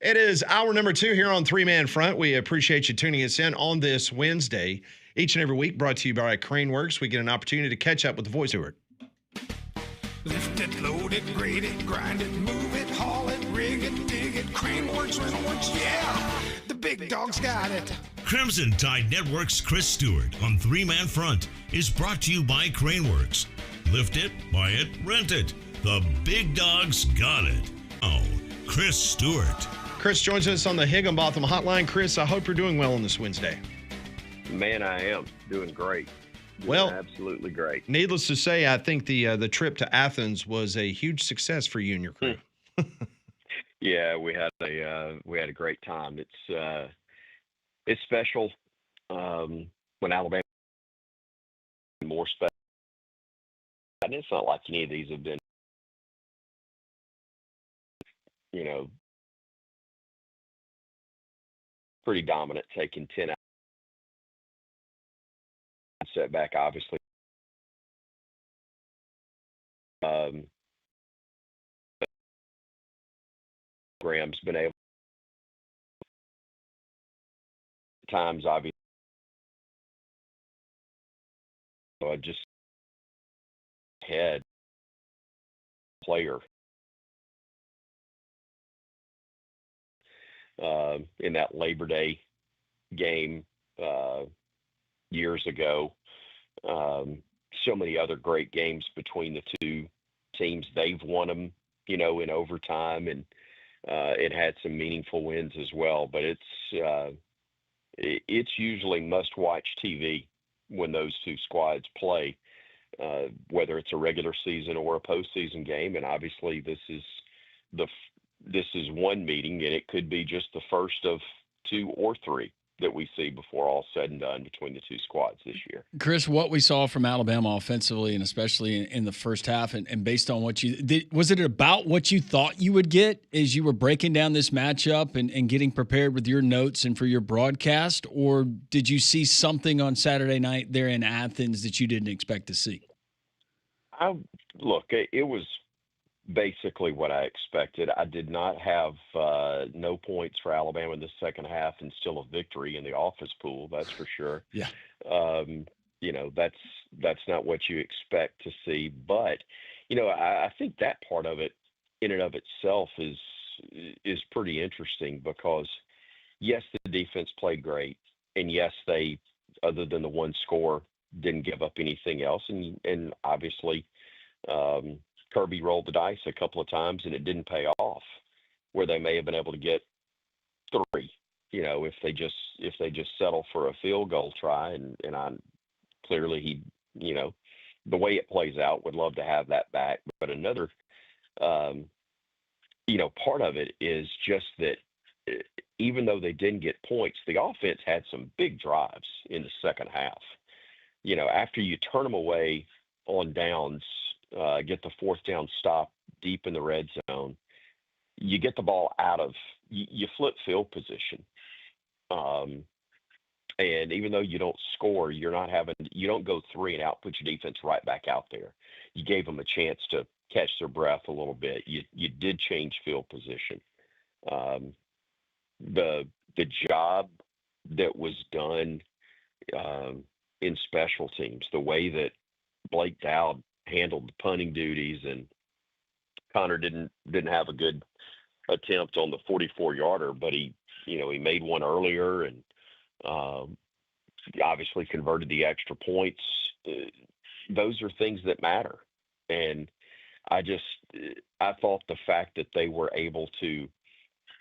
It is hour number 2 here on Three Man Front. We appreciate you tuning us in on this Wednesday. Each and every week brought to you by Craneworks. We get an opportunity to catch up with the voice Stewart. Lift it, load it, grade it, grind it, move it, haul it, rig it, dig it, Craneworks, Rentalworks, yeah! The big dog's got it. Crimson Tide Network's Chris Stewart on Three Man Front is brought to you by Craneworks. Lift it, buy it, rent it. The big dog's got it. Oh, Chris Stewart. Chris joins us on the Higginbotham Hotline. Chris, I hope you're doing well on this Wednesday. Man, I am doing great. Absolutely great. Needless to say, I think the trip to Athens was a huge success for you and your crew. Yeah, we had a great time. It's special when Alabama more special. And it's not like any of these have been, pretty dominant, taking 10 out. Setback, obviously. Graham's been able times, obviously. So I just had player in that Labor Day game years ago. So many other great games between the two teams. They've won them, in overtime, and it had some meaningful wins as well. But it's usually must-watch TV when those two squads play, whether it's a regular season or a postseason game. And obviously, this is one meeting, and it could be just the first of 2 or 3 that we see before all said and done between the two squads this year. Chris, what we saw from Alabama offensively, and especially in the first half, and based on what you did, was it about what you thought you would get as you were breaking down this matchup and getting prepared with your notes and for your broadcast, or did you see something on Saturday night there in Athens that you didn't expect to see? Look, it was basically what I expected. I did not have no points for Alabama in the second half and still a victory in the office pool, that's for sure. Yeah. That's not what you expect to see. But, I think that part of it in and of itself is pretty interesting because, yes, the defense played great. And, yes, they, other than the one score, didn't give up anything else. And obviously, Kirby rolled the dice a couple of times and it didn't pay off, where they may have been able to get 3, if they just settle for a field goal try. And I clearly the way it plays out, would love to have that back. But another, part of it is just that even though they didn't get points, the offense had some big drives in the second half. After you turn them away on downs, get the 4th down stop deep in the red zone, you get the ball out of, you flip field position. And even though you don't score, you don't go 3 and out, put your defense right back out there. You gave them a chance to catch their breath a little bit. You did change field position. The job that was done in special teams, the way that Blake Dowd handled the punting duties, and Connor didn't have a good attempt on the 44-yarder, but he made one earlier and obviously converted the extra points. Those are things that matter. And I thought the fact that they were able to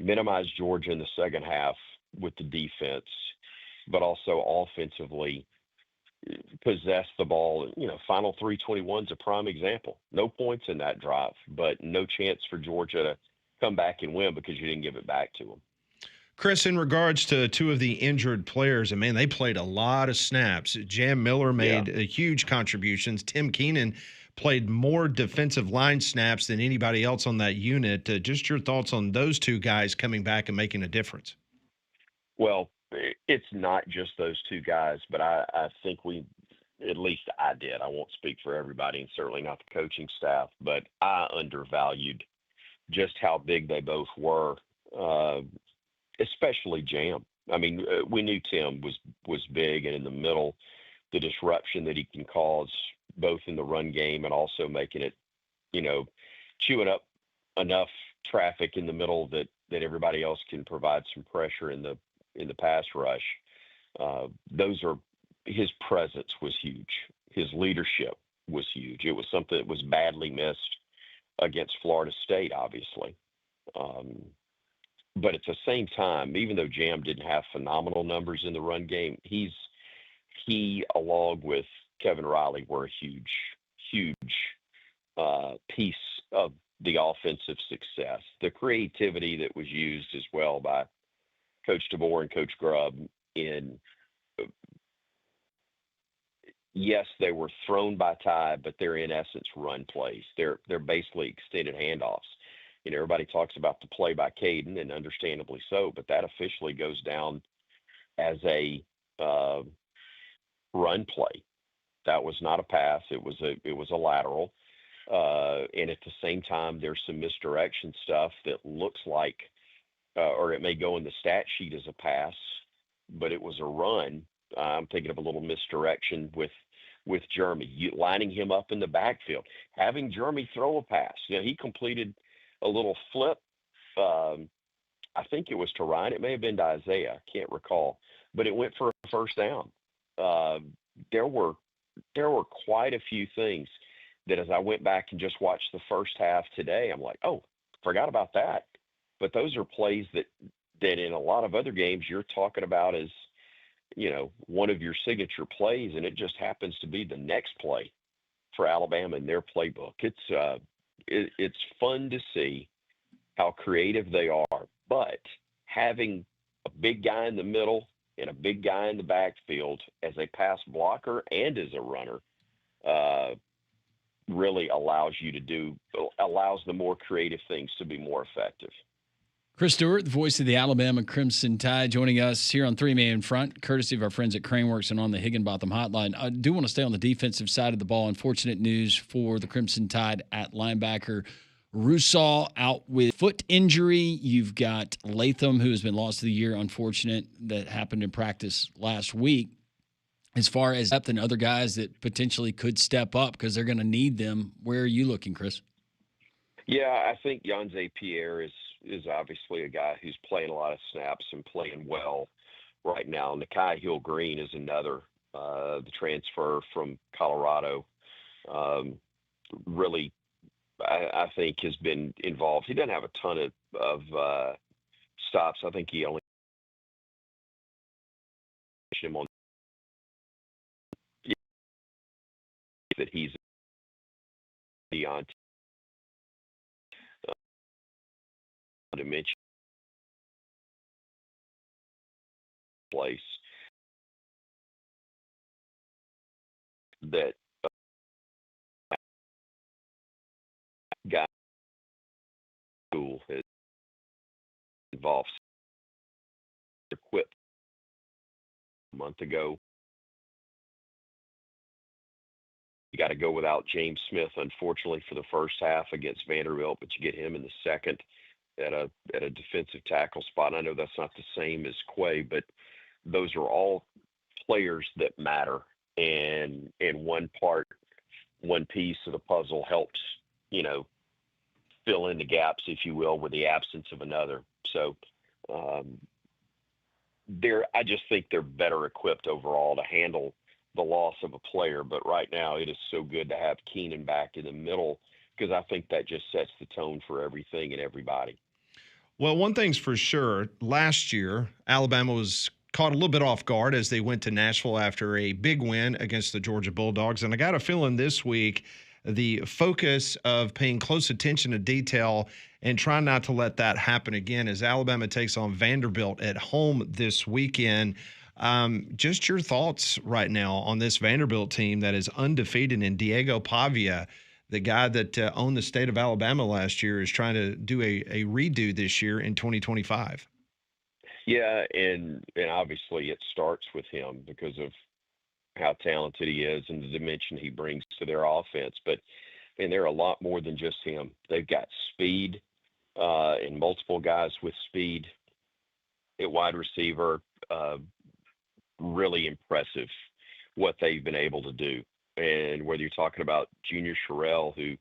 minimize Georgia in the second half with the defense, but also offensively possess the ball. Final 3:21 is a prime example. No points in that drive, but no chance for Georgia to come back and win because you didn't give it back to them. Chris, in regards to 2 of the injured players, and man, they played a lot of snaps. Jam Miller made huge contributions. Tim Keenan played more defensive line snaps than anybody else on that unit. Just your thoughts on those 2 guys coming back and making a difference. Well, it's not just those 2 guys, but I think at least I did. I won't speak for everybody, and certainly not the coaching staff, but I undervalued just how big they both were especially Jam. I mean, we knew Tim was big, and in the middle, the disruption that he can cause both in the run game and also making it, you know, chewing up enough traffic in the middle that everybody else can provide some pressure in the pass rush. Those are his presence was huge. His leadership was huge. It was something that was badly missed against Florida State, obviously. Um, but at the same time, even though Jam didn't have phenomenal numbers in the run game, he along with Kevin Riley were a huge piece of the offensive success. The creativity that was used as well by Coach DeBoer and Coach Grubb in yes, they were thrown by Ty, but they're in essence run plays. They're basically extended handoffs. You know, everybody talks about the play by Caden, and understandably so, but that officially goes down as a run play. That was not a pass. It was a lateral. And at the same time, there's some misdirection stuff that looks like, or it may go in the stat sheet as a pass, but it was a run. I'm thinking of a little misdirection with Jeremy, lining him up in the backfield, having Jeremy throw a pass. You know, he completed a little flip. I think it was to Ryan. It may have been to Isaiah. I can't recall, but it went for a first down. Uh, there were quite a few things that as I went back and just watched the first half today, I'm like, oh, forgot about that. But those are plays that in a lot of other games you're talking about as, you know, one of your signature plays, and it just happens to be the next play for Alabama in their playbook. It's fun to see how creative they are, but having a big guy in the middle and a big guy in the backfield as a pass blocker and as a runner really allows the more creative things to be more effective. Chris Stewart, the voice of the Alabama Crimson Tide, joining us here on Three Man Front, courtesy of our friends at Craneworks and on the Higginbotham Hotline. I do want to stay on the defensive side of the ball. Unfortunate news for the Crimson Tide at linebacker. Russaw out with foot injury. You've got Latham, who has been lost to the year, unfortunate, that happened in practice last week. As far as depth and other guys that potentially could step up because they're going to need them, where are you looking, Chris? Yeah, I think Yanze Pierre is obviously a guy who's playing a lot of snaps and playing well right now. Nakai Hill-Green is another, the transfer from Colorado. Really, I think has been involved. He doesn't have a ton of stops. I think he only him on that he's beyond dimension place that guy school has involved equipped a month ago. You got to go without James Smith, unfortunately, for the first half against Vanderbilt, but you get him in the second at a defensive tackle spot. I know that's not the same as Quay, but those are all players that matter, and one piece of the puzzle helps, you know, fill in the gaps, if you will, with the absence of another. So I just think they're better equipped overall to handle the loss of a player. But right now it is so good to have Keenan back in the middle because I think that just sets the tone for everything and everybody. Well, one thing's for sure, last year, Alabama was caught a little bit off guard as they went to Nashville after a big win against the Georgia Bulldogs. And I got a feeling this week the focus of paying close attention to detail and trying not to let that happen again as Alabama takes on Vanderbilt at home this weekend. Just your thoughts right now on this Vanderbilt team that is undefeated, and Diego Pavia, the guy that owned the state of Alabama last year, is trying to do a redo this year in 2025. Yeah, and obviously it starts with him because of how talented he is and the dimension he brings to their offense. But they're a lot more than just him. They've got speed. and multiple guys with speed at wide receiver. Really impressive what they've been able to do. And whether you're talking about Junior Sherrill, who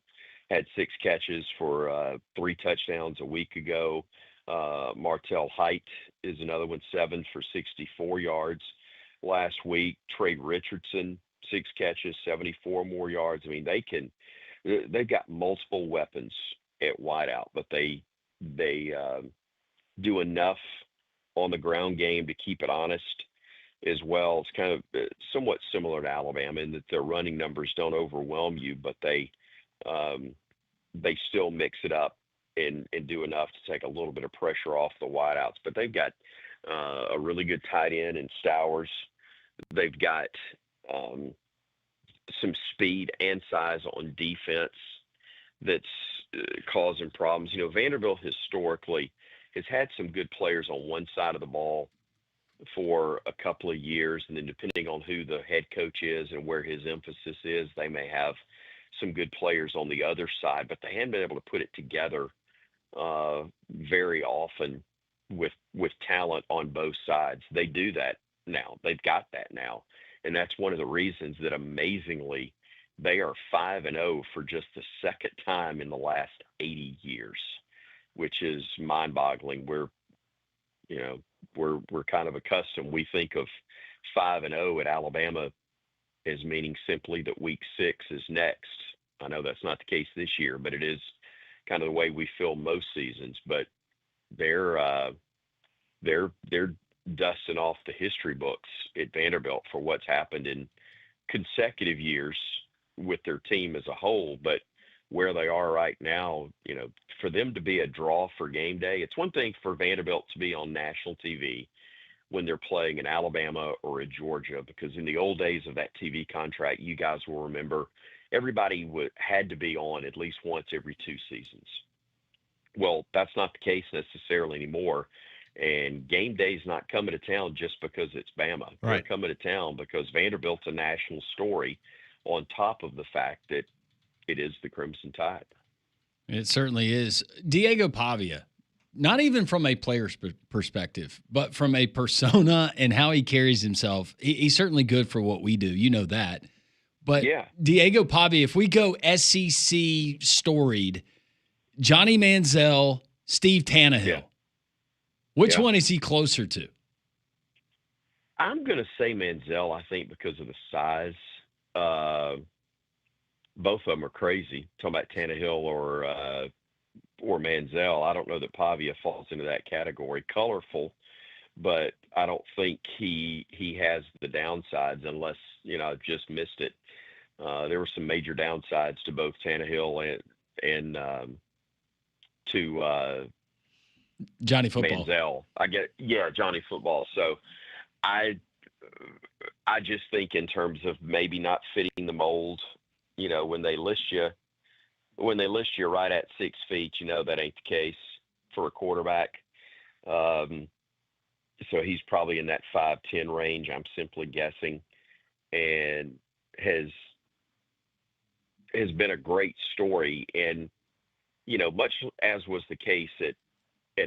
had 6 catches for 3 touchdowns a week ago, Martell Height is another one, 7 for 64 yards last week. Trey Richardson, 6 catches, 74 more yards. I mean, they've got multiple weapons at wideout, but they do enough on the ground game to keep it honest as well. It's kind of somewhat similar to Alabama in that their running numbers don't overwhelm you, but they still mix it up and do enough to take a little bit of pressure off the wideouts. But they've got a really good tight end in Stowers. They've got some speed and size on defense that's causing problems. You know, Vanderbilt historically has had some good players on one side of the ball for a couple of years, and then depending on who the head coach is and where his emphasis is, they may have some good players on the other side, but they haven't been able to put it together very often with talent on both sides. They do that now. They've got that now, and that's one of the reasons that amazingly they are 5-0 for just the second time in the last 80 years, which is mind-boggling. We're kind of accustomed. We think of 5-0 at Alabama as meaning simply that week 6 is next. I know that's not the case this year, but it is kind of the way we feel most seasons. But they're dusting off the history books at Vanderbilt for what's happened in consecutive years with their team as a whole. But where they are right now, you know, for them to be a draw for game day, it's one thing for Vanderbilt to be on national TV when they're playing in Alabama or in Georgia, because in the old days of that TV contract, you guys will remember everybody had to be on at least once every 2 seasons. Well, that's not the case necessarily anymore. And game day's not coming to town just because it's Bama. Right. They're coming to town because Vanderbilt's a national story on top of the fact that it is the Crimson Tide. It certainly is. Diego Pavia, not even from a player's perspective, but from a persona and how he carries himself, he's certainly good for what we do. You know that. But yeah. Diego Pavia, if we go SEC storied, Johnny Manziel, Steve Tannehill, which one is he closer to? I'm going to say Manziel, I think, because of the size. Both of them are crazy. Talking about Tannehill or Manziel, I don't know that Pavia falls into that category. Colorful, but I don't think he has the downsides unless, you know, I've just missed it. There were some major downsides to both Tannehill and to Johnny Football. Manziel. Johnny Football. So I just think in terms of maybe not fitting the mold, you know, when they list you right at 6 feet, you know, that ain't the case for a quarterback. So he's probably in that 5'10" range, I'm simply guessing, and has been a great story. And, you know, much as was the case at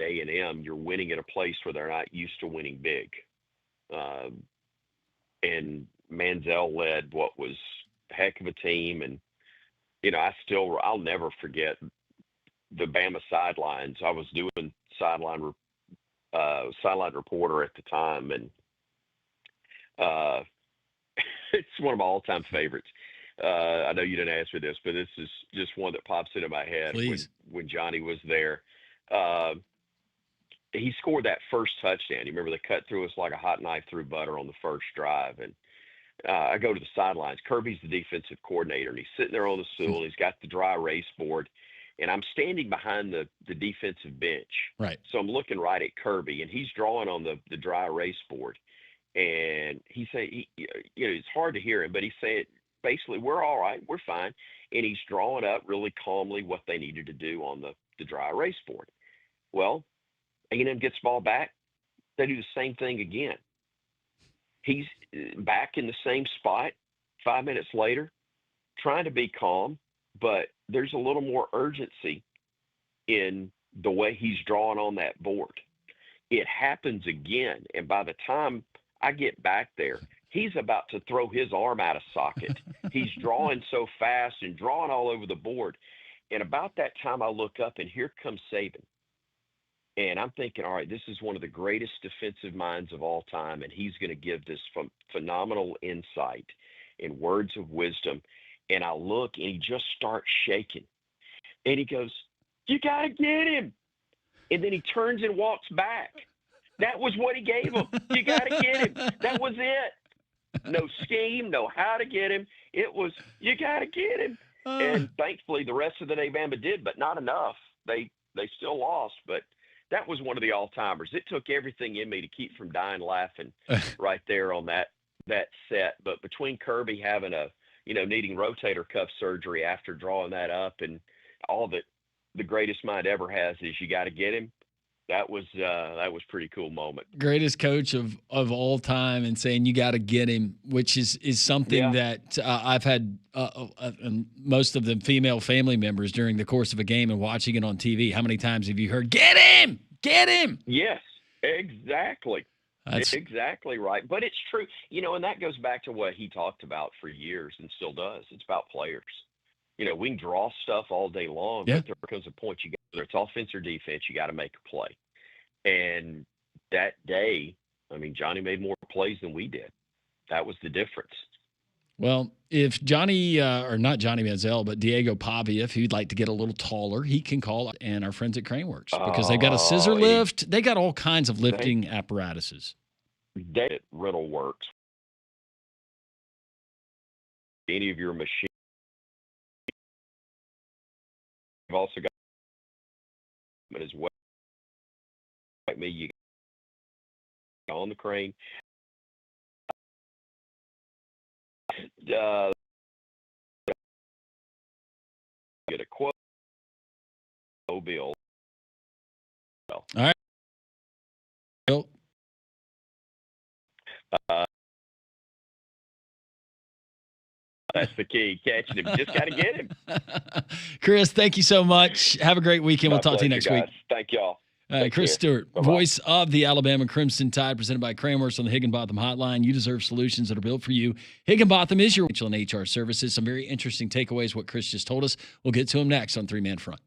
A&M, you're winning at a place where they're not used to winning big. And Manziel led what was a heck of a team. And, you know, I'll never forget the Bama sidelines. I was doing sideline reporter at the time, and it's one of my all-time favorites. I know you didn't ask for this, but this is just one that pops into my head when Johnny was there. He scored that first touchdown. You remember they cut through us like a hot knife through butter on the first drive. And I go to the sidelines. Kirby's the defensive coordinator, and he's sitting there on the stool, and he's got the dry erase board. And I'm standing behind the defensive bench. Right. So I'm looking right at Kirby, and he's drawing on the dry erase board. And he's saying, you know, it's hard to hear him, but he's saying, basically, we're all right, we're fine. And he's drawing up really calmly what they needed to do on the dry erase board. Well, A&M gets the ball back. They do the same thing again. He's back in the same spot 5 minutes later, trying to be calm, but there's a little more urgency in the way he's drawing on that board. It happens again. And by the time I get back there, he's about to throw his arm out of socket. He's drawing so fast and drawing all over the board. And about that time, I look up and here comes Saban. And I'm thinking, all right, this is one of the greatest defensive minds of all time. And he's going to give this phenomenal insight and words of wisdom. And I look and he just starts shaking. And he goes, "You got to get him." And then he turns and walks back. That was what he gave him. You got to get him. That was it. No scheme, no how to get him. It was, you got to get him. And thankfully, the rest of the day, Bama did, but not enough. They still lost, but that was one of the all-timers. It took everything in me to keep from dying laughing right there on that set. But between Kirby having needing rotator cuff surgery after drawing that up and all that the greatest mind ever has is you got to get him. That was pretty cool moment. Greatest coach of all time, and saying you got to get him, which is something that I've had most of the female family members during the course of a game and watching it on TV. How many times have you heard, "Get him, get him"? Yes, exactly. That's exactly right. But it's true, and that goes back to what he talked about for years and still does. It's about players. We can draw stuff all day long, but there comes a point whether it's offense or defense, you got to make a play. And that day, Johnny made more plays than we did. That was the difference. Well, if Johnny, or not Johnny Manziel, but Diego Pavia, if he'd like to get a little taller, he can call and our friends at Craneworks because they've got a scissor lift. They got all kinds of lifting apparatuses. That rental works. Any of your machines. You've also got as well. Like me, you got on the crane. Get a quote. Bill. All right. Bill. That's the key. Catching him. Just got to get him. Chris, thank you so much. Have a great weekend. We'll talk to you next week. Thank y'all. Chris Stewart, voice of the Alabama Crimson Tide, presented by Craneworks on the Higginbotham Hotline. You deserve solutions that are built for you. Higginbotham is your financial and HR services. Some very interesting takeaways, what Chris just told us. We'll get to him next on Three Man Front.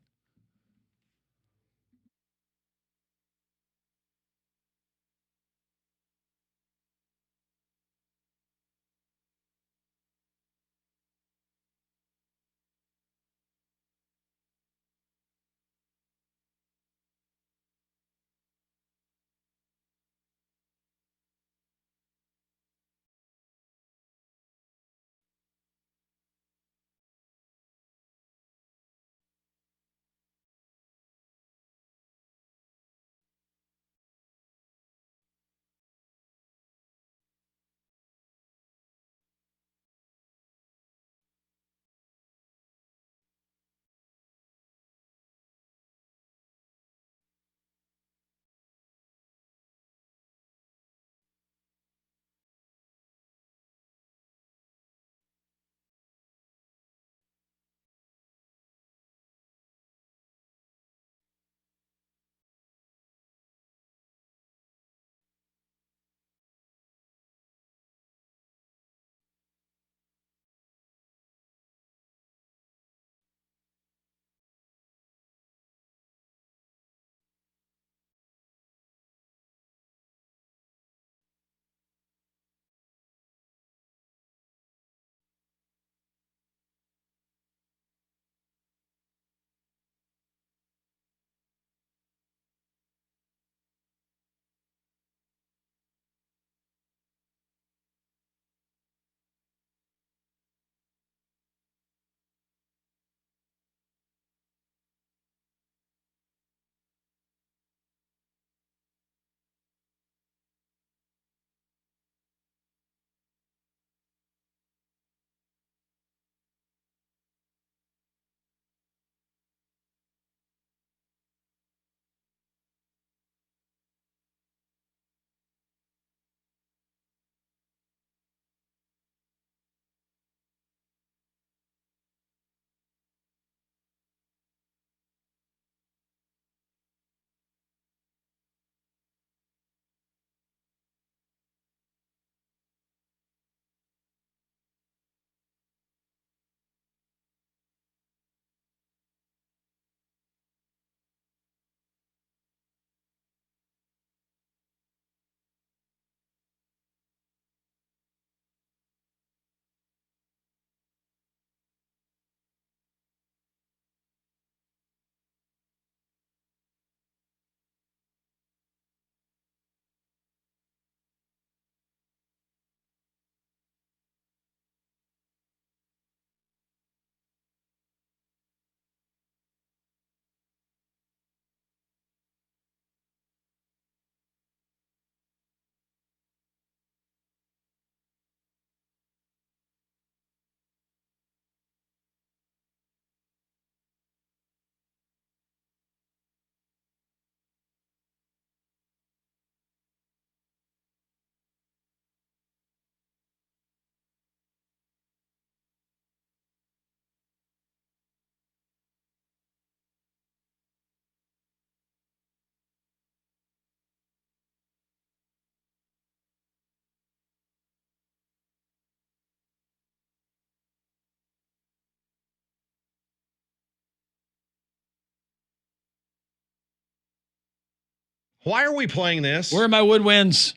Why are we playing this? Where are my woodwinds?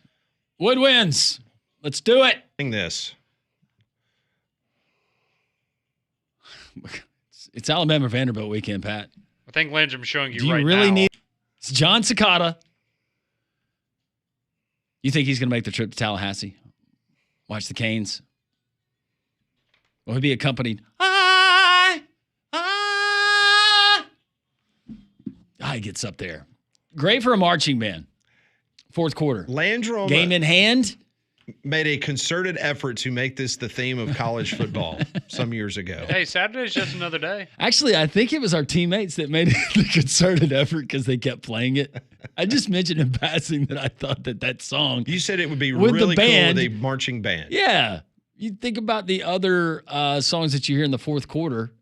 Woodwinds. Let's do it. This. It's Alabama Vanderbilt weekend, Pat. I think Landrum's showing you Do you right really now. need It's John Cicada. You think he's going to make the trip to Tallahassee? Watch the Canes? Will he be accompanied? He gets up there. Great for a marching band. Fourth quarter. Landrum Game in hand. made a concerted effort to make this the theme of college football some years ago. Hey, Saturday's just another day. Actually, I think it was our teammates that made the concerted effort because they kept playing it. I just mentioned in passing that I thought that song. You said it would be With the really band, cool with a marching band. Yeah. You think about the other songs that you hear in the fourth quarter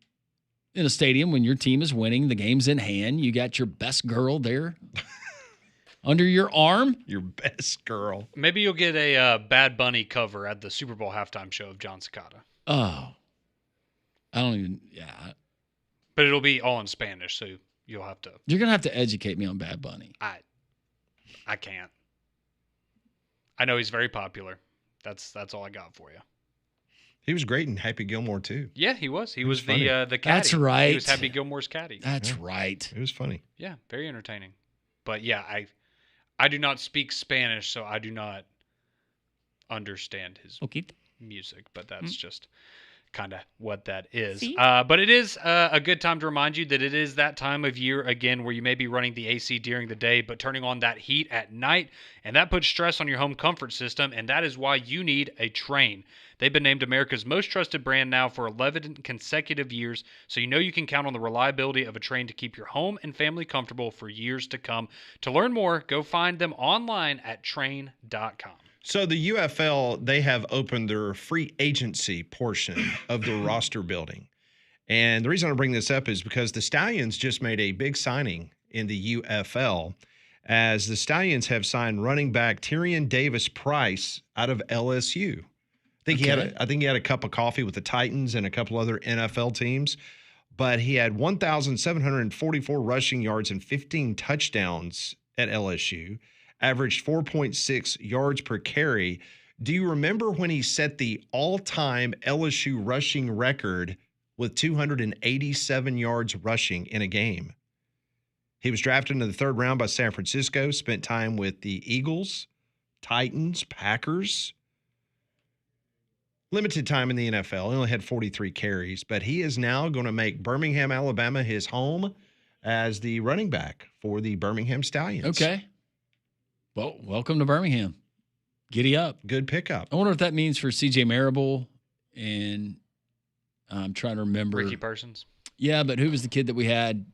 in a stadium when your team is winning, the game's in hand. You got your best girl there under your arm. Your best girl. Maybe you'll get a Bad Bunny cover at the Super Bowl halftime show of John Cicada. Oh. I don't even, yeah. But it'll be all in Spanish, so you'll have to. You're going to have to educate me on Bad Bunny. I can't. I know he's very popular. That's all I got for you. He was great in Happy Gilmore too. Yeah, he was. He was funny. the caddy. That's right. He was Happy Gilmore's caddy. That's right. It was funny. Yeah, very entertaining. But yeah, I do not speak Spanish, so I do not understand his music. But that's just kind of what that is. But it is a good time to remind you that it is that time of year again where you may be running the AC during the day, but turning on that heat at night, and that puts stress on your home comfort system, and that is why you need a Train. They've been named America's most trusted brand now for 11 consecutive years, so you know you can count on the reliability of a Train to keep your home and family comfortable for years to come. To learn more, go find them online at train.com. So the UFL, they have opened their free agency portion of the roster building. And the reason I bring this up is because the Stallions just made a big signing in the UFL, as the Stallions have signed running back Tyrion Davis-Price out of LSU. I think he had a cup of coffee with the Titans and a couple other NFL teams, but he had 1,744 rushing yards and 15 touchdowns at LSU, averaged 4.6 yards per carry. Do you remember when he set the all-time LSU rushing record with 287 yards rushing in a game? He was drafted into the third round by San Francisco, spent time with the Eagles, Titans, Packers. Limited time in the NFL. He only had 43 carries, but he is now going to make Birmingham, Alabama his home as the running back for the Birmingham Stallions. Okay. Well, welcome to Birmingham. Giddy up. Good pickup. I wonder what that means for C.J. Marable, and I'm trying to remember. Ricky Parsons. Yeah, but who was the kid that we had?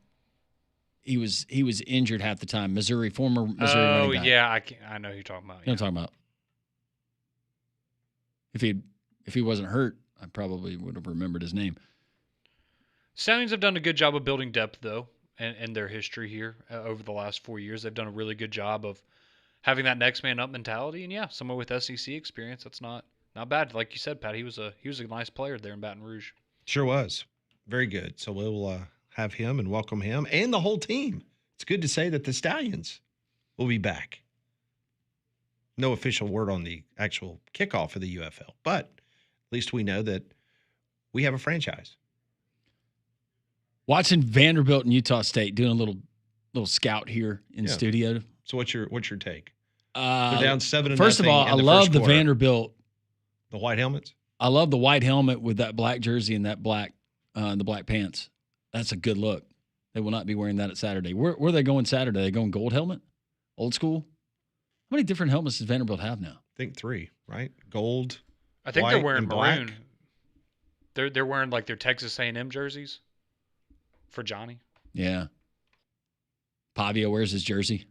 He was injured half the time. Former Missouri running back. Oh, yeah, I know who you're talking about. You know what I'm talking about. If he wasn't hurt, I probably would have remembered his name. Stallions have done a good job of building depth, though, and their history here over the last 4 years. They've done a really good job of having that next man up mentality. And yeah, someone with SEC experience, that's not bad. Like you said, Pat, he was a nice player there in Baton Rouge. Sure was. Very good. So we'll have him and welcome him and the whole team. It's good to say that the Stallions will be back. No official word on the actual kickoff of the UFL, but at least we know that we have a franchise. Watching Vanderbilt and Utah State, doing a little scout here in the studio. So what's your take? They're down 7-0. First of all, I love the Vanderbilt. The white helmets? I love the white helmet with that black jersey and that the black pants. That's a good look. They will not be wearing that at Saturday. Where are they going Saturday? Are they going gold helmet? Old school? How many different helmets does Vanderbilt have now? I think 3, right? Gold, I think white, they're wearing and black. maroon. They're wearing like their Texas A&M jerseys for Johnny. Yeah. Pavia wears his jersey.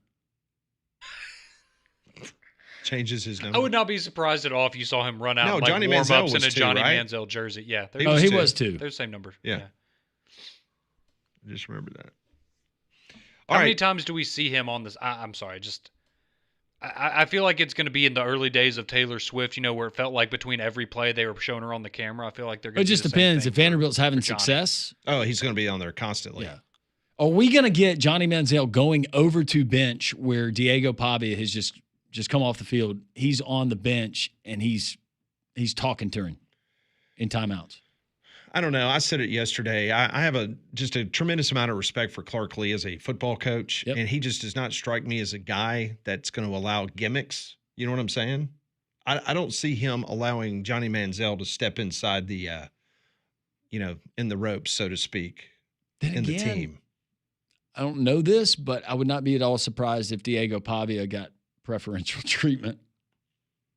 Changes his number. I would not be surprised at all if you saw him run out No, like Johnny warm-ups Manziel was in a too, Johnny right? Manziel jersey. Yeah. He Was too. They're the same number. Yeah. I just remember that. How many times do we see him on this? I'm sorry, I feel like it's going to be in the early days of Taylor Swift, where it felt like between every play they were showing her on the camera. I feel like they're going to It just depends. If Vanderbilt's having success. Oh, he's going to be on there constantly. Yeah. Are we going to get Johnny Manziel going over to bench where Diego Pavia has just come off the field? He's on the bench and he's talking to him in timeouts. I don't know. I said it yesterday. I have just a tremendous amount of respect for Clark Lee as a football coach, and he just does not strike me as a guy that's going to allow gimmicks. You know what I'm saying? I don't see him allowing Johnny Manziel to step inside the, in the ropes, so to speak, the team. I don't know this, but I would not be at all surprised if Diego Pavia got preferential treatment.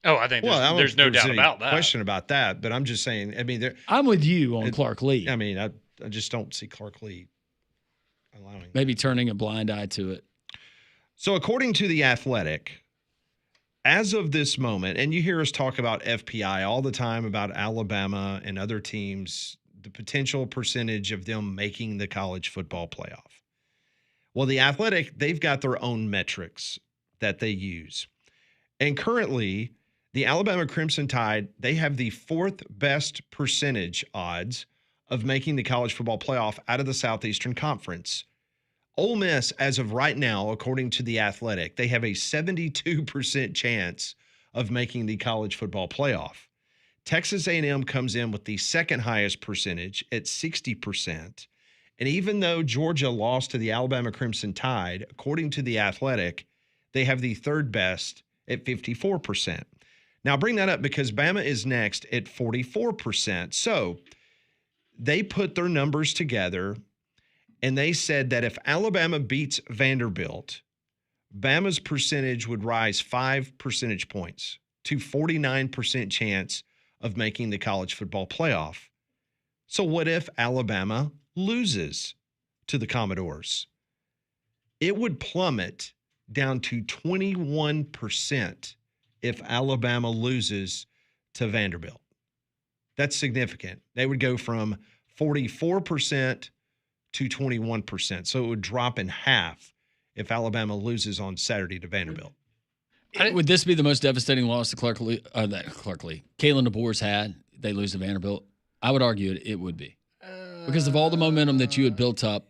Oh, I think there's no doubt about that. Question about that, but I'm just saying. I mean, I'm with you on Clark Lee. I mean, I just don't see Clark Lee allowing maybe turning a blind eye to it. So, according to The Athletic, as of this moment, and you hear us talk about FPI all the time about Alabama and other teams, the potential percentage of them making the college football playoff. Well, The Athletic, they've got their own metrics that they use, and currently, the Alabama Crimson Tide, they have the fourth best percentage odds of making the college football playoff out of the Southeastern Conference. Ole Miss, as of right now, according to The Athletic, they have a 72% chance of making the college football playoff. Texas A&M comes in with the second highest percentage at 60%. And even though Georgia lost to the Alabama Crimson Tide, according to The Athletic, they have the third best at 54%. Now, bring that up because Bama is next at 44%. So they put their numbers together, and they said that if Alabama beats Vanderbilt, Bama's percentage would rise 5 percentage points to 49% chance of making the college football playoff. So what if Alabama loses to the Commodores? It would plummet down to 21% if Alabama loses to Vanderbilt. That's significant. They would go from 44% to 21%. So it would drop in half if Alabama loses on Saturday to Vanderbilt. Would this be the most devastating loss that Kalen DeBoer's had? They lose to Vanderbilt. I would argue it would be because of all the momentum that you had built up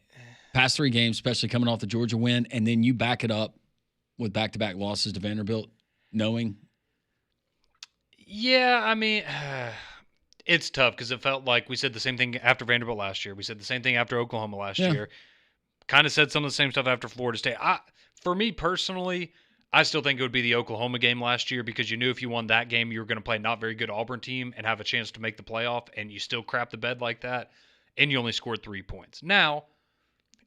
past 3 games, especially coming off the Georgia win, and then you back it up with back-to-back losses to Vanderbilt. Knowing? Yeah, I mean, it's tough because it felt like we said the same thing after Vanderbilt last year. We said the same thing after Oklahoma last year. Kind of said some of the same stuff after Florida State. For me personally, I still think it would be the Oklahoma game last year because you knew if you won that game, you were going to play a not very good Auburn team and have a chance to make the playoff, and you still crap the bed like that, and you only scored 3 points. Now,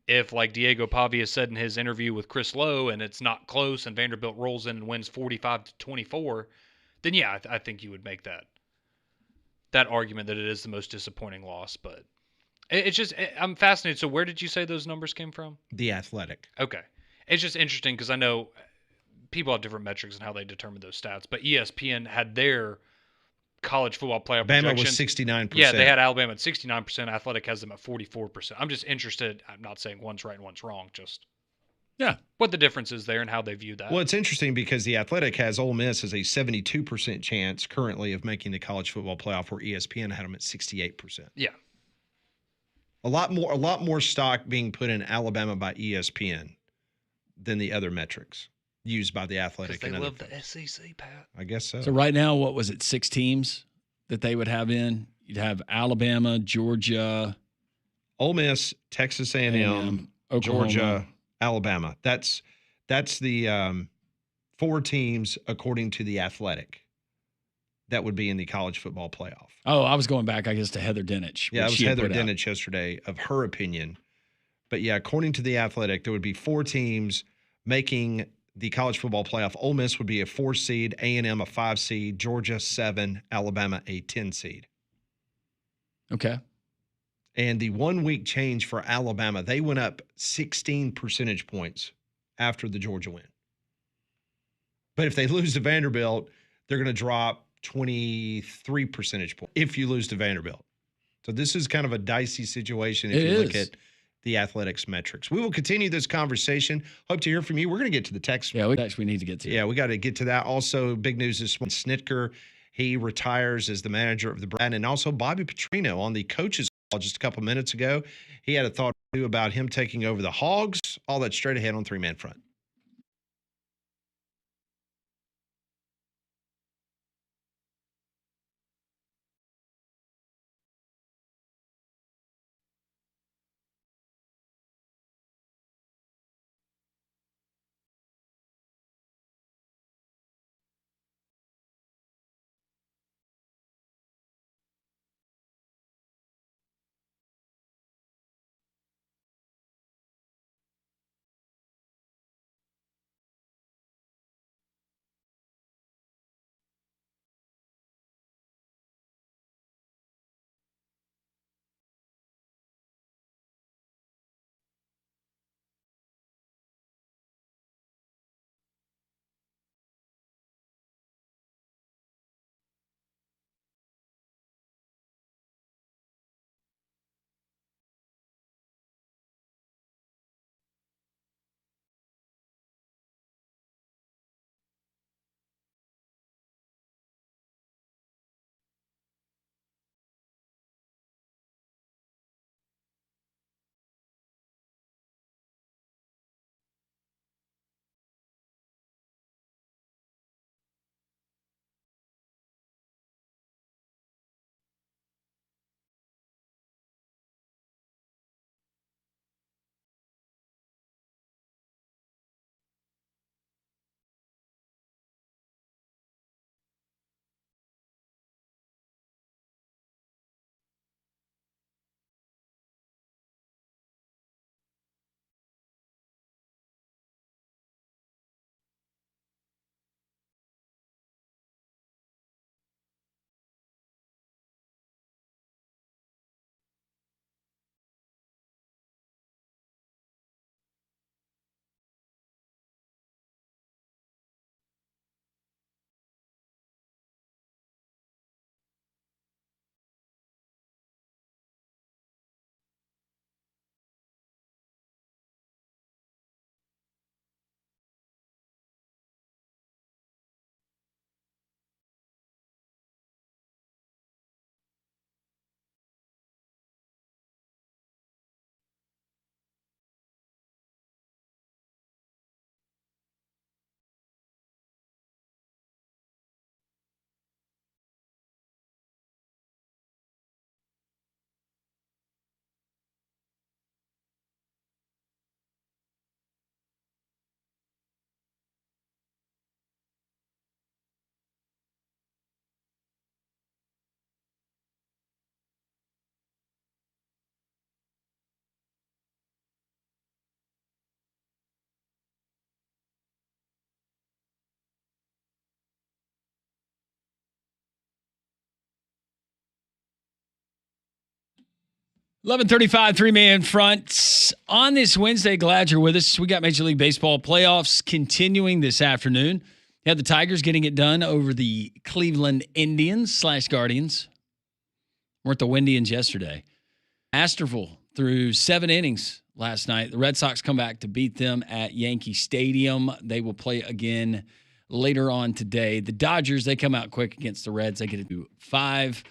if, like Diego Pavia said in his interview with Chris Lowe, and it's not close and Vanderbilt rolls in and wins 45-24, then yeah, I think you would make that argument that it is the most disappointing loss. But it's just, I'm fascinated. So where did you say those numbers came from? The Athletic. Okay. It's just interesting because I know people have different metrics and how they determine those stats, but ESPN had their college football playoff Bama projection. was 69%. Yeah, they had Alabama at 69%. Athletic has them at 44%. I'm just interested. I'm not saying one's right and one's wrong. Just what the difference is there and how they view that. Well, it's interesting because the Athletic has Ole Miss as a 72% chance currently of making the college football playoff, where ESPN had them at 68%. Yeah, a lot more stock being put in Alabama by ESPN than the other metrics used by the Athletic. Because they love the SEC, Pat. I guess so. So right now, what was it, 6 teams that they would have in? You'd have Alabama, Georgia, Ole Miss, Texas A&M, Georgia, Alabama. That's the 4 teams according to the Athletic that would be in the college football playoff. Oh, I was going back, I guess, to Heather Dinich. Yeah, it was Heather Dinich yesterday of her opinion. But yeah, according to the Athletic, there would be 4 teams making the college football playoff. Ole Miss would be a 4 seed, A&M a 5 seed, Georgia 7, Alabama a 10 seed. Okay. And the 1 week change for Alabama, they went up 16 percentage points after the Georgia win. But if they lose to Vanderbilt, they're going to drop 23 percentage points if you lose to Vanderbilt. So this is kind of a dicey situation if you look at the Athletics metrics. We will continue this conversation. Hope to hear from you. We're going to get to the text. Yeah, we need to get to. Yeah, we got to get to that. Also, big news this morning. Snitker, he retires as the manager of the Brand, and also Bobby Petrino on the coaches call just a couple minutes ago. He had a thought about him taking over the Hogs. All that straight ahead on 3-Man Front. $11:35, 3-Man Front. On this Wednesday, glad you're with us. We got Major League Baseball playoffs continuing this afternoon. You had the Tigers getting it done over the Cleveland Indians/Guardians. Weren't the Windians yesterday. Masterful through 7 innings last night. The Red Sox come back to beat them at Yankee Stadium. They will play again later on today. The Dodgers, they come out quick against the Reds. They get it to 5.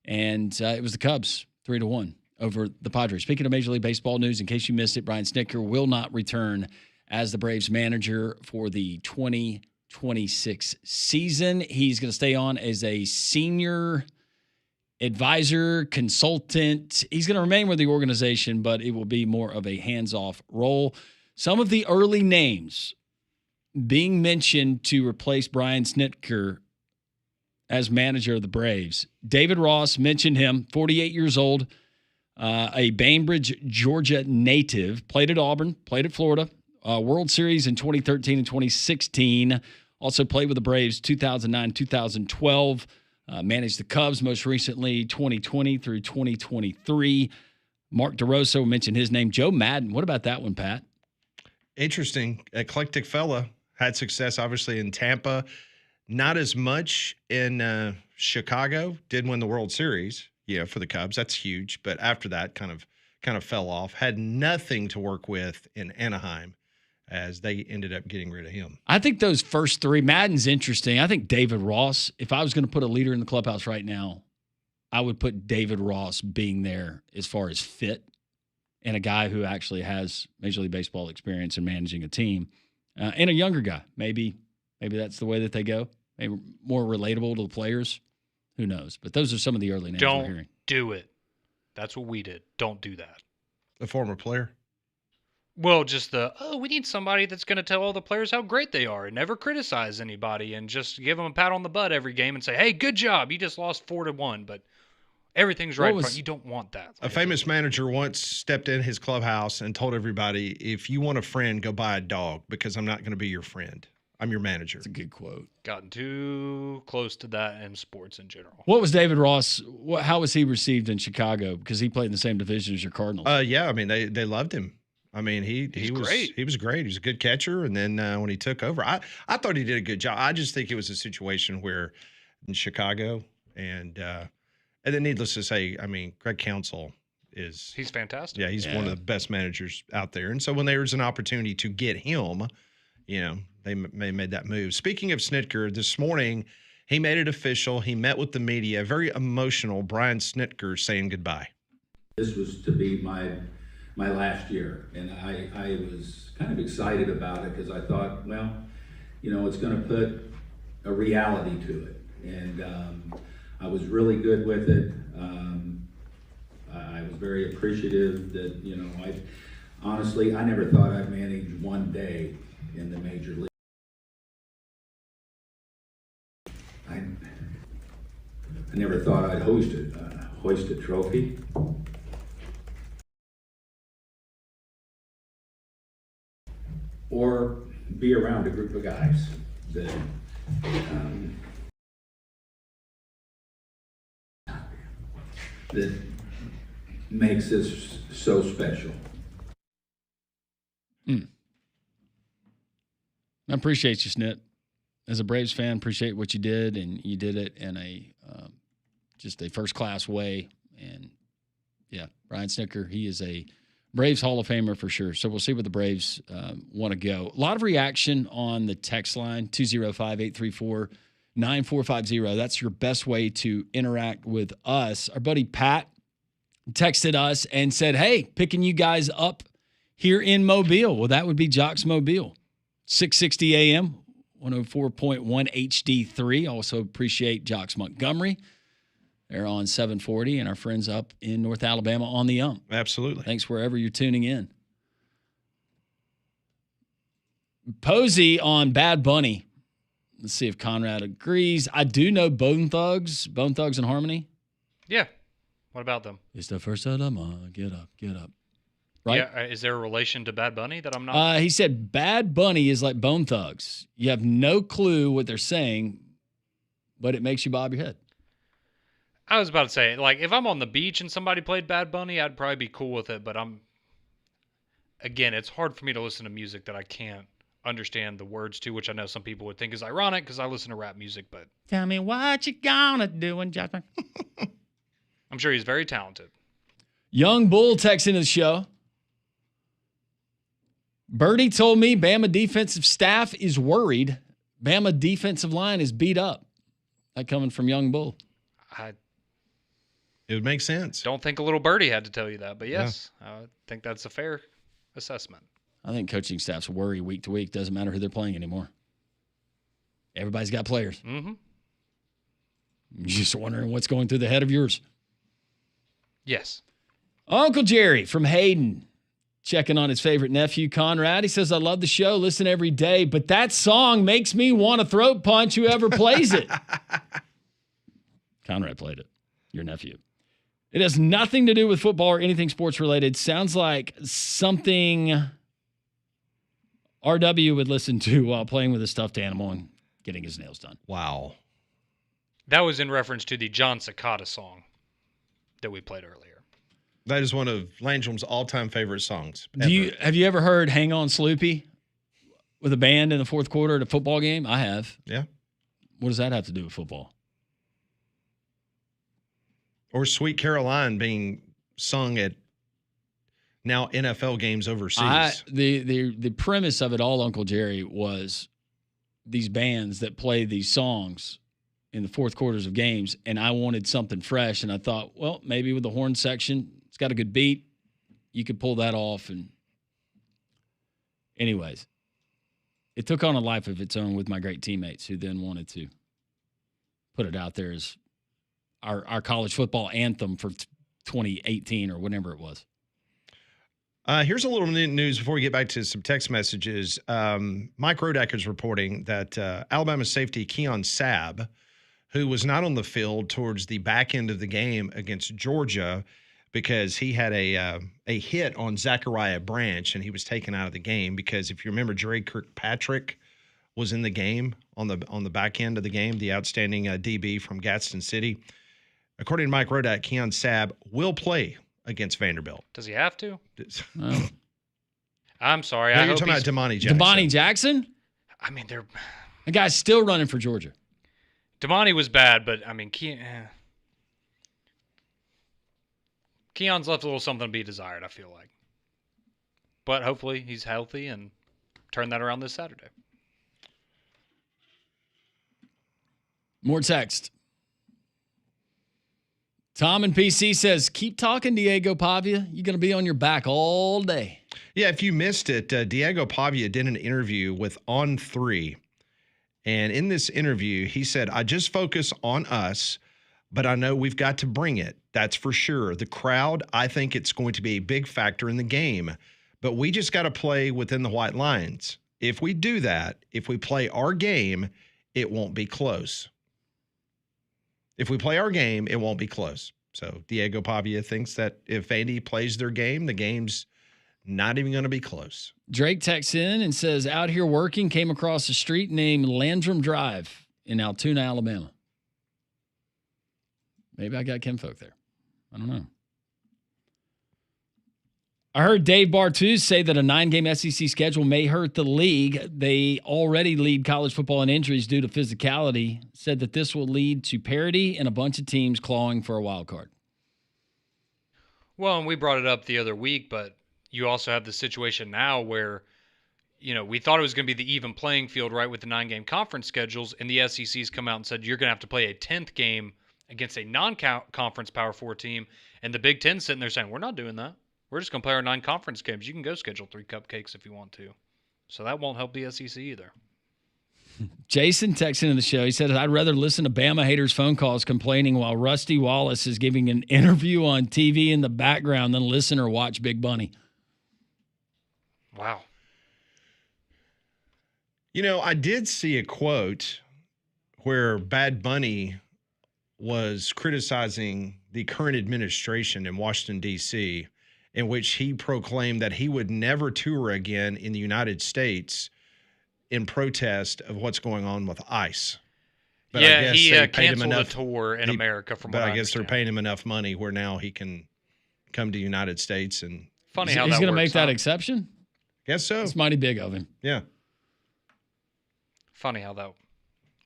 And it was the Cubs, 3-1. Over the Padres. Speaking of Major League Baseball news, in case you missed it, Brian Snitker will not return as the Braves manager for the 2026 season. He's going to stay on as a senior advisor, consultant. He's going to remain with the organization, but it will be more of a hands-off role. Some of the early names being mentioned to replace Brian Snitker as manager of the Braves. David Ross, mentioned him, 48 years old. A Bainbridge, Georgia native, played at Auburn, played at Florida, World Series in 2013 and 2016. Also played with the Braves 2009, 2012. Managed the Cubs most recently 2020 through 2023. Mark DeRosa, mentioned his name. Joe Madden. What about that one, Pat? Interesting. Eclectic fella. Had success, obviously, in Tampa. Not as much in Chicago. Did win the World Series. Yeah, for the Cubs, that's huge. But after that, kind of fell off. Had nothing to work with in Anaheim, as they ended up getting rid of him. I think those first 3, Madden's interesting. I think David Ross. If I was going to put a leader in the clubhouse right now, I would put David Ross being there as far as fit and a guy who actually has Major League Baseball experience in managing a team, and a younger guy. Maybe that's the way that they go. Maybe more relatable to the players. Who knows? But those are some of the early names we're hearing. Don't do it. That's what we did. Don't do that. A former player. Well, just we need somebody that's going to tell all the players how great they are and never criticize anybody and just give them a pat on the butt every game and say, hey, good job. You just lost 4-1, but everything's right in front. You don't want that. A famous manager once stepped in his clubhouse and told everybody, if you want a friend, go buy a dog because I'm not going to be your friend. I'm your manager. It's a good quote. Gotten too close to that in sports in general. What was David Ross? How was he received in Chicago? Because he played in the same division as your Cardinals. Yeah, I mean, they loved him. I mean, he was great. He was great. He was a good catcher. And then when he took over, I thought he did a good job. I just think it was a situation where in Chicago and then needless to say, I mean, Greg Counsell he's fantastic. Yeah, he's one of the best managers out there. And so when there was an opportunity to get him, they made that move. Speaking of Snitker, this morning he made it official. He met with the media. Very emotional. Brian Snitker saying goodbye. This was to be my last year, and I was kind of excited about it because I thought, well, it's going to put a reality to it, and I was really good with it. I was very appreciative that I never thought I'd manage one day in the major league. I never thought I'd hoist a trophy. Or be around a group of guys that that makes this so special. I appreciate you, Snit. As a Braves fan, appreciate what you did, and you did it in just a first-class way. And, yeah, Brian Snitker, he is a Braves Hall of Famer for sure. So we'll see where the Braves want to go. A lot of reaction on the text line, 205-834-9450. That's your best way to interact with us. Our buddy Pat texted us and said, hey, picking you guys up here in Mobile. Well, that would be Jocks Mobile. 660 AM, 104.1 HD3. Also appreciate Jocks Montgomery. They're on 740, and our friends up in North Alabama on the Absolutely. Thanks wherever you're tuning in. Posey on Bad Bunny. Let's see if Conrad agrees. I do know Bone Thugs and Harmony. Yeah. What about them? It's the first of the month. Get up, get up. Right? Yeah. Is there a relation to Bad Bunny that I'm not? He said Bad Bunny is like Bone Thugs. You have no clue what they're saying, but it makes you bob your head. I was about to say, like, if I'm on the beach and somebody played Bad Bunny, I'd probably be cool with it. But again, it's hard for me to listen to music that I can't understand the words to, which I know some people would think is ironic because I listen to rap music. But tell me what you gonna do in judgment. I'm sure he's very talented. Young Bull texts into the show. Birdie told me Bama defensive staff is worried. Bama defensive line is beat up. That coming from Young Bull. It would make sense. Don't think a little birdie had to tell you that, but yes, yeah. I think that's a fair assessment. I think coaching staffs worry week to week. Doesn't matter who they're playing anymore. Everybody's got players. Mm-hmm. You're just wondering what's going through the head of yours. Yes. Uncle Jerry from Hayden checking on his favorite nephew, Conrad. He says, I love the show, listen every day, but that song makes me want to throat punch whoever plays it. Conrad played it, your nephew. It has nothing to do with football or anything sports related. Sounds like something RW would listen to while playing with a stuffed animal and getting his nails done. Wow. That was in reference to the John Cicada song that we played earlier. That is one of Landrum's all-time favorite songs. Have you ever heard Hang On Sloopy with a band in the fourth quarter at a football game? I have. Yeah. What does that have to do with football? Or Sweet Caroline being sung at now NFL games overseas. The premise of it all, Uncle Jerry, was these bands that play these songs in the fourth quarters of games, and I wanted something fresh, and I thought, well, maybe with the horn section, it's got a good beat, you could pull that off. And anyways, it took on a life of its own with my great teammates who then wanted to put it out there as our college football anthem for 2018 or whatever it was. Here's a little news before we get back to some text messages. Mike Rodak is reporting that Alabama safety Keon Sabb, who was not on the field towards the back end of the game against Georgia because he had a hit on Zachariah Branch, and he was taken out of the game because if you remember, Dre Kirkpatrick was in the game on the back end of the game, the outstanding DB from Gadsden City. According to Mike Rodak, Keon Sabb will play against Vanderbilt. Does he have to? Oh. I'm sorry. No, you're talking about Damani Jackson. Damani Jackson? I mean, The guy's still running for Georgia. Damani was bad, but I mean, Keon's left a little something to be desired, I feel like. But hopefully he's healthy and turn that around this Saturday. More text. Tom and PC says, keep talking, Diego Pavia. You're going to be on your back all day. Yeah, if you missed it, Diego Pavia did an interview with On3. And in this interview, he said, I just focus on us, but I know we've got to bring it. That's for sure. The crowd, I think it's going to be a big factor in the game. But we just got to play within the white lines. If we do that, if we play our game, it won't be close. If we play our game, it won't be close. So Diego Pavia thinks that if Vandy plays their game, the game's not even going to be close. Drake texts in and says, out here working, came across a street named Landrum Drive in Altoona, Alabama. Maybe I got kinfolk there. I don't know. I heard Dave Bartuz say that a 9-game SEC schedule may hurt the league. They already lead college football in injuries due to physicality. Said that this will lead to parity and a bunch of teams clawing for a wild card. Well, and we brought it up the other week, but you also have the situation now where, we thought it was going to be the even playing field, right, with the 9-game conference schedules, and the SEC's come out and said you're going to have to play a 10th game against a non-conference Power 4 team, and the Big Ten sitting there saying, we're not doing that. We're just going to play our 9 conference games. You can go schedule 3 cupcakes if you want to. So that won't help the SEC either. Jason texted into the show. He said, I'd rather listen to Bama haters' phone calls complaining while Rusty Wallace is giving an interview on TV in the background than listen or watch Big Bunny. Wow. I did see a quote where Bad Bunny was criticizing the current administration in Washington, D.C., in which he proclaimed that he would never tour again in the United States in protest of what's going on with ICE. But yeah, I guess he they paid canceled him enough, a tour in America from what But I I guess they're understand. paying him enough money where now he can come to the United States and Funny how He's that going to works make that out. exception? guess so. It's mighty big of him. Yeah. Funny how that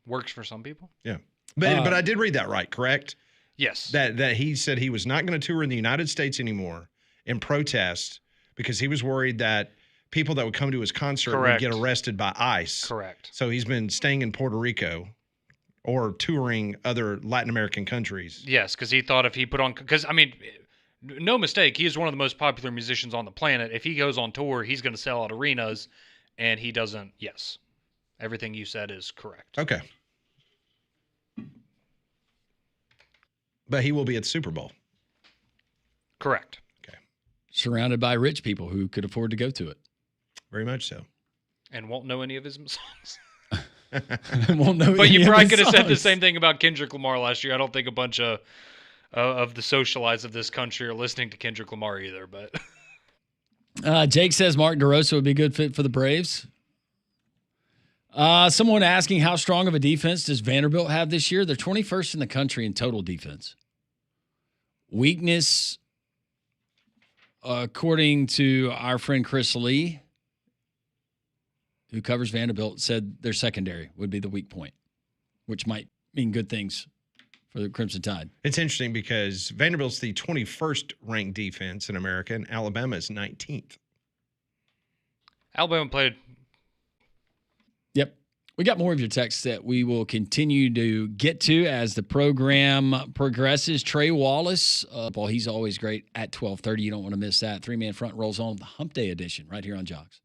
works for some people. Yeah. But I did read that right, correct? Yes. That he said he was not going to tour in the United States anymore in protest because he was worried that people that would come to his concert Correct. would get arrested by ICE. Correct. So he's been staying in Puerto Rico or touring other Latin American countries. Yes, because he thought if he put on, because I mean, no mistake, he is one of the most popular musicians on the planet. If he goes on tour, he's going to sell out arenas, and he doesn't. Yes, everything you said is correct. Okay. But he will be at the Super Bowl. Correct. Okay. Surrounded by rich people who could afford to go to it. Very much so. And won't know any of his songs. Won't know But any you of probably his could have said the songs. same thing about Kendrick Lamar last year. I don't think a bunch of the socialites of this country are listening to Kendrick Lamar either. But Jake says Mark DeRosa would be a good fit for the Braves. Someone asking how strong of a defense does Vanderbilt have this year? They're 21st in the country in total defense. Weakness, according to our friend Chris Lee, who covers Vanderbilt, said their secondary would be the weak point, which might mean good things for the Crimson Tide. It's interesting because Vanderbilt's the 21st ranked defense in America, and Alabama is 19th. Alabama played. Yep. We got more of your texts that we will continue to get to as the program progresses. Trey Wallace, well, he's always great at 12:30. You don't want to miss that. Three-Man Front rolls on the Hump Day edition right here on Jogs.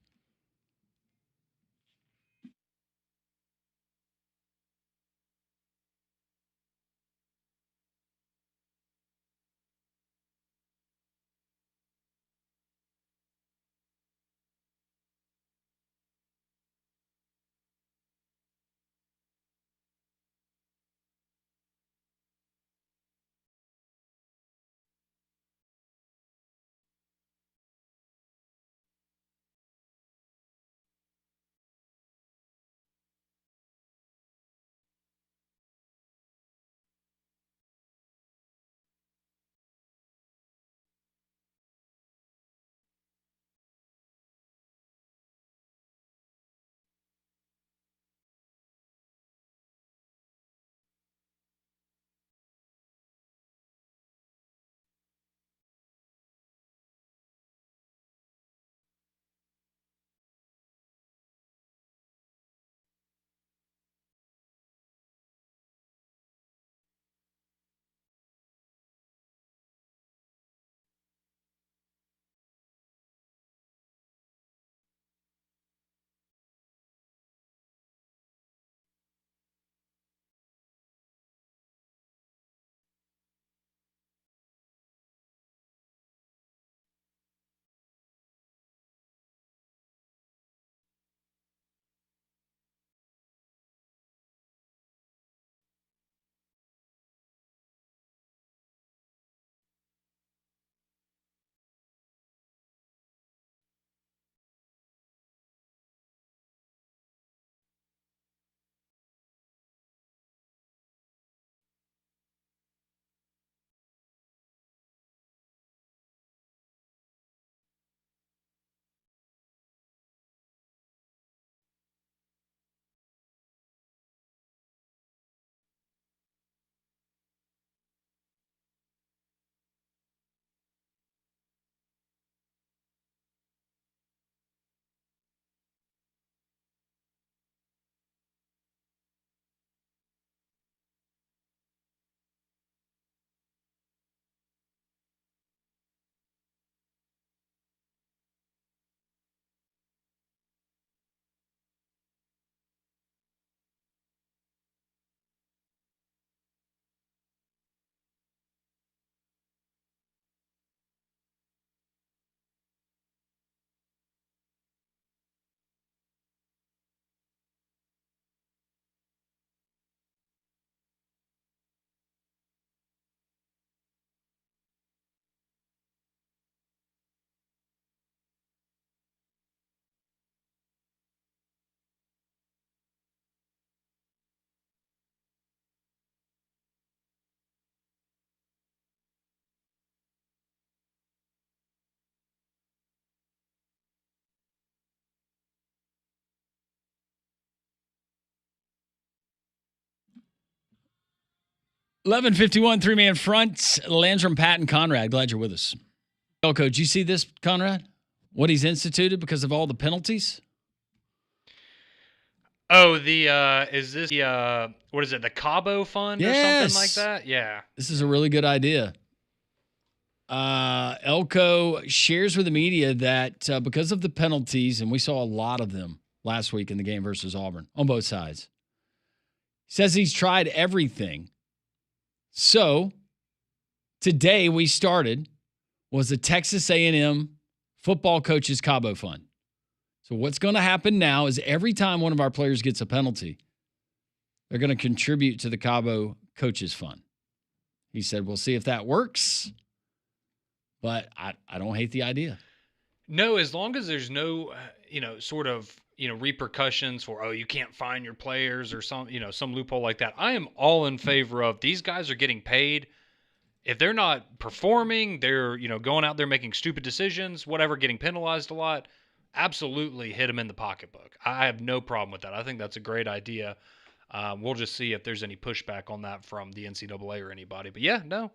$11:51, Three-Man Front. Landrum, Pat, and Conrad. Glad you're with us. Elko, did you see this, Conrad? What he's instituted because of all the penalties? Oh, is this the, what is it, the Cabo Fund or something like that? Yeah. This is a really good idea. Elko shares with the media that because of the penalties, and we saw a lot of them last week in the game versus Auburn on both sides, says he's tried everything. So today we started was the Texas A&M football coaches Cabo Fund. So what's going to happen now is every time one of our players gets a penalty, they're going to contribute to the Cabo Coaches Fund. He said, we'll see if that works, but I don't hate the idea. No, as long as there's no, sort of, repercussions for, you can't fine your players or some loophole like that. I am all in favor of these guys are getting paid. If they're not performing, they're, going out there making stupid decisions, whatever, getting penalized a lot, absolutely hit them in the pocketbook. I have no problem with that. I think that's a great idea. We'll just see if there's any pushback on that from the NCAA or anybody. But yeah, no,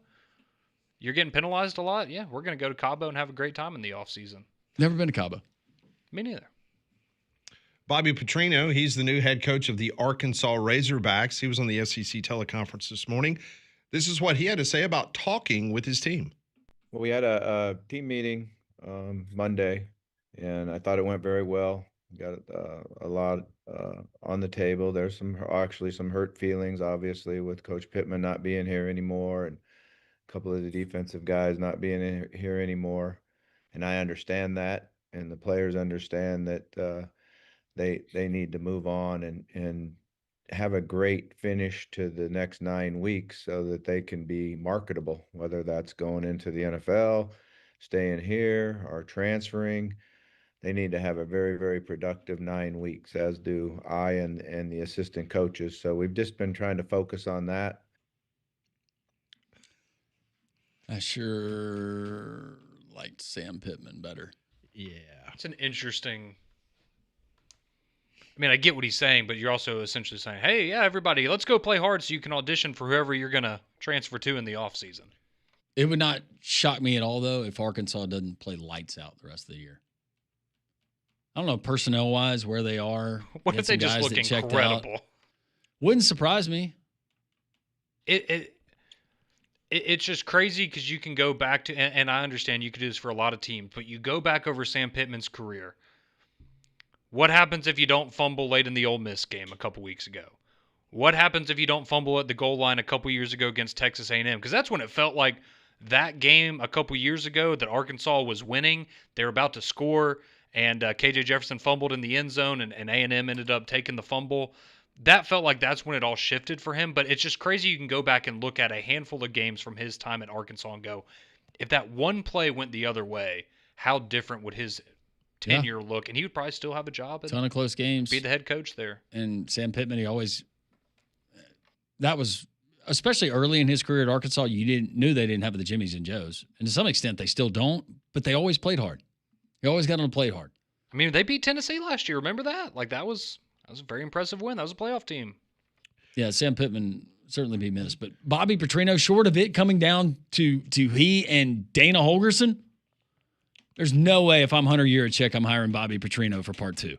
you're getting penalized a lot. Yeah, we're going to go to Cabo and have a great time in the off season. Never been to Cabo. Me neither. Bobby Petrino, he's the new head coach of the Arkansas Razorbacks. He was on the SEC teleconference this morning. This is what he had to say about talking with his team. Well, we had a team meeting Monday, and I thought it went very well. We got a lot on the table. There's some hurt feelings, obviously, with Coach Pittman not being here anymore and a couple of the defensive guys not being here anymore. And I understand that, and the players understand that they need to move on and have a great finish to the next 9 weeks so that they can be marketable, whether that's going into the NFL, staying here, or transferring. They need to have a very, very productive 9 weeks, as do I and the assistant coaches. So we've just been trying to focus on that. I sure liked Sam Pittman better. Yeah. It's an interesting. I mean, I get what he's saying, but you're also essentially saying, hey, yeah, everybody, let's go play hard so you can audition for whoever you're going to transfer to in the offseason. It would not shock me at all, though, if Arkansas doesn't play lights out the rest of the year. I don't know, personnel-wise, where they are. What if they just look incredible? Wouldn't surprise me. It's just crazy because you can go back to, and I understand you could do this for a lot of teams, but you go back over Sam Pittman's career. What happens if you don't fumble late in the Ole Miss game a couple weeks ago? What happens if you don't fumble at the goal line a couple years ago against Texas A&M? Because that's when it felt like that game a couple years ago that Arkansas was winning. They were about to score, and KJ Jefferson fumbled in the end zone, and A&M ended up taking the fumble. That felt like that's when it all shifted for him. But it's just crazy you can go back and look at a handful of games from his time at Arkansas and go, if that one play went the other way, how different would his tenure look? And he would probably still have a job. A ton of close games. Be the head coach there. And Sam Pittman, that was, especially early in his career at Arkansas, you knew they didn't have the Jimmies and Joes. And to some extent, they still don't, but they always played hard. They always got them to play hard. I mean, they beat Tennessee last year. Remember that? Like, that was a very impressive win. That was a playoff team. Yeah, Sam Pittman certainly be missed. But Bobby Petrino, short of it coming down to he and Dana Holgerson, there's no way if I'm Hunter Yurachek, I'm hiring Bobby Petrino for part 2.